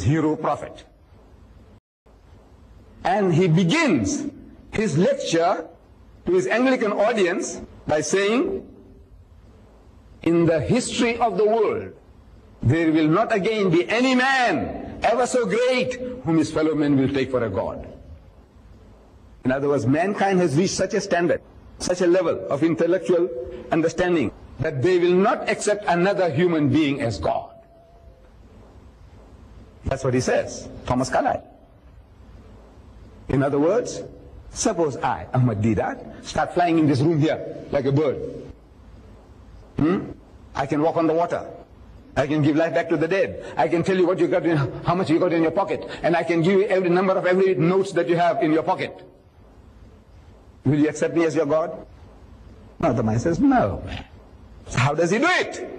hero prophet. And he begins his lecture to his Anglican audience by saying, in the history of the world, there will not again be any man ever so great whom his fellow men will take for a god. In other words, mankind has reached such a standard, such a level of intellectual understanding that they will not accept another human being as God. That's what he says, Thomas Carlyle. In other words, suppose I, Ahmad Didat, start flying in this room here like a bird. I can walk on the water. I can give life back to the dead. I can tell you what you got how much you got in your pocket. And I can give you every number of every notes that you have in your pocket. Will you accept me as your God? No, the man says, no. So how does he do it?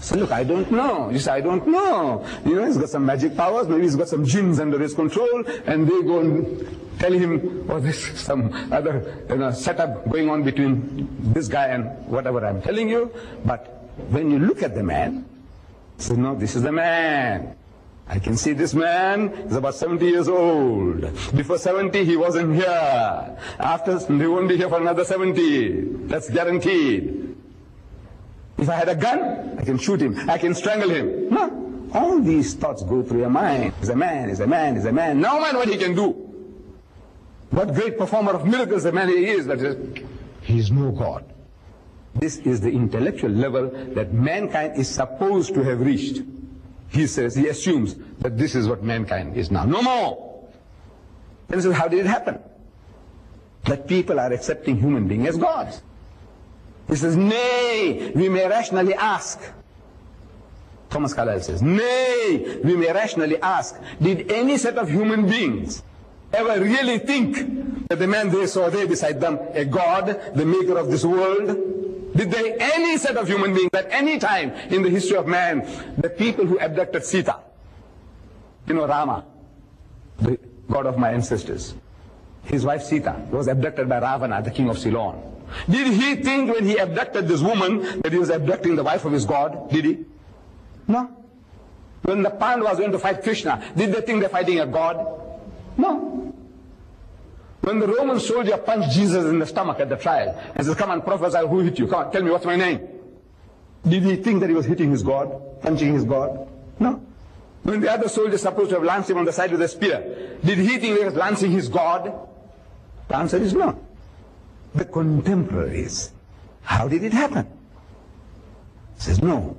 So look, I don't know. You say, I don't know. You know, he's got some magic powers. Maybe he's got some jinns under his control. And they go and tell him, oh, there's some other setup going on between this guy and whatever I'm telling you. But when you look at the man, so no, this is the man. I can see this man is about 70 years old. Before 70, he wasn't here. After, he won't be here for another 70. That's guaranteed. If I had a gun, I can shoot him. I can strangle him. No. All these thoughts go through your mind. He's a man, he's a man, he's a man. No man what he can do. What great performer of miracles the man he is, but he is no God. This is the intellectual level that mankind is supposed to have reached. He says, he assumes that this is what mankind is now. No more. Then he says, how did it happen? That people are accepting human beings as gods. He says, nay, we may rationally ask. Thomas Carlyle says, nay, we may rationally ask, did any set of human beings ever really think that the man they saw there beside them, a god, the maker of this world? Did they, any set of human beings, at any time in the history of man, the people who abducted Sita, you know, Rama, the god of my ancestors, his wife Sita was abducted by Ravana, the king of Ceylon. Did he think when he abducted this woman that he was abducting the wife of his god? Did he? No. When the Pandavas went to fight Krishna, did they think they're fighting a god? No. When the Roman soldier punched Jesus in the stomach at the trial and says, come on, prophesy, who hit you? Come on, tell me, what's my name? Did he think that he was hitting his God, punching his God? No. When the other soldier supposed to have lanced him on the side with a spear, did he think he was lancing his God? The answer is no. The contemporaries, how did it happen? He says, no.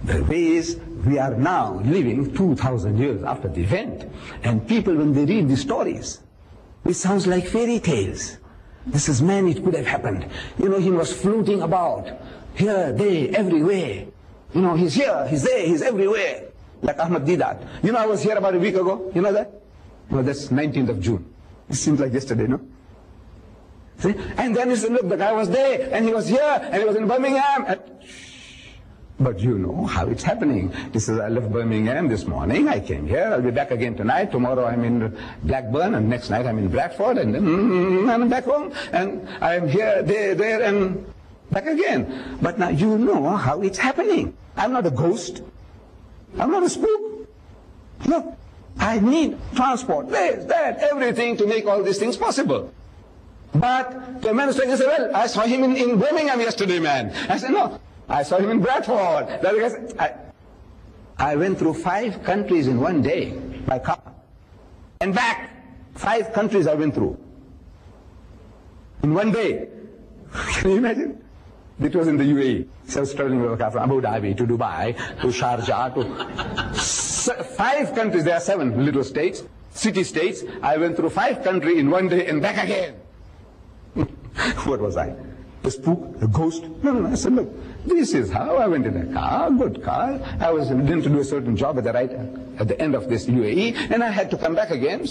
The way is, we are now living 2,000 years after the event, and people, when they read the stories, it sounds like fairy tales. This is man, it could have happened. You know, he was floating about, here, there, everywhere. You know, he's here, he's there, he's everywhere. Like Ahmad Didat. You know, I was here about a week ago. You know that? Well, that's 19th of June. It seems like yesterday, no? See? And then he said, look, the guy was there, and he was here, and he was in Birmingham. And but you know how it's happening. He says, I left Birmingham this morning, I came here, I'll be back again tonight, tomorrow I'm in Blackburn, and next night I'm in Bradford, and then I'm back home, and I'm here, there, and back again. But now you know how it's happening. I'm not a ghost. I'm not a spook. Look, I need transport, this, that, everything to make all these things possible. But the man is saying, well, I saw him in Birmingham yesterday, man. I said, no. I saw him in Bradford. I went through 5 countries in one day by car. And back. 5 countries I went through. In one day. Can you imagine? It was in the UAE. So I was traveling with a car from Abu Dhabi to Dubai to Sharjah to 5 countries. There are 7 little states, city-states. I went through 5 countries in one day and back again. What was I? A spook? A ghost? No. I said, look, this is how I went in a car, good car. I was going to do a certain job at the end of this UAE, and I had to come back again.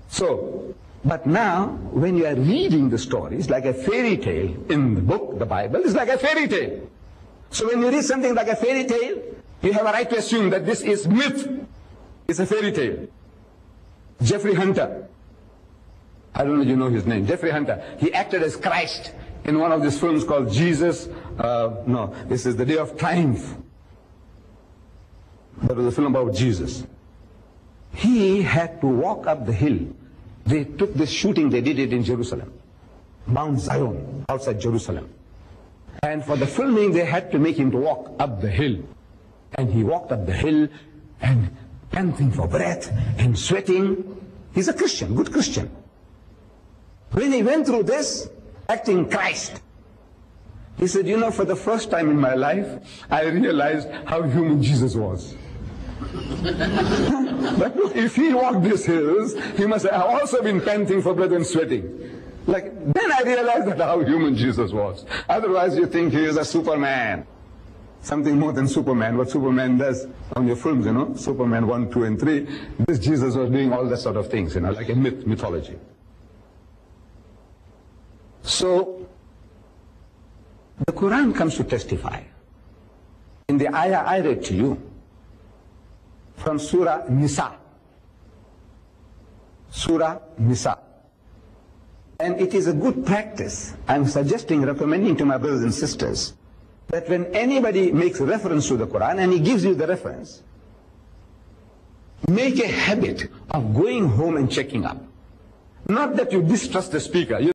So, but now, when you are reading the stories, like a fairy tale in the book, the Bible, it's like a fairy tale. So when you read something like a fairy tale, you have a right to assume that this is myth. It's a fairy tale. Jeffrey Hunter, I don't know if you know his name, Jeffrey Hunter. He acted as Christ in one of these films called Jesus. No, this is The Day of Triumph. There was a film about Jesus. He had to walk up the hill. They took this shooting, they did it in Jerusalem. Mount Zion, outside Jerusalem. And for the filming, they had to make him to walk up the hill. And he walked up the hill and panting for breath and sweating. He's a Christian, good Christian. When he went through this, acting Christ, he said, you know, for the first time in my life, I realized how human Jesus was. But look, if he walked these hills, he must have also been panting for breath and sweating. Like, then I realized that how human Jesus was. Otherwise you think he is a Superman. Something more than Superman, what Superman does on your films, you know, Superman 1, 2, and 3. This Jesus was doing all that sort of things, you know, like a mythology. So, the Quran comes to testify. In the ayah I read to you, from Surah Nisa. Surah Nisa. And it is a good practice, I'm suggesting, recommending to my brothers and sisters, that when anybody makes reference to the Quran and he gives you the reference, make a habit of going home and checking up. Not that you distrust the speaker.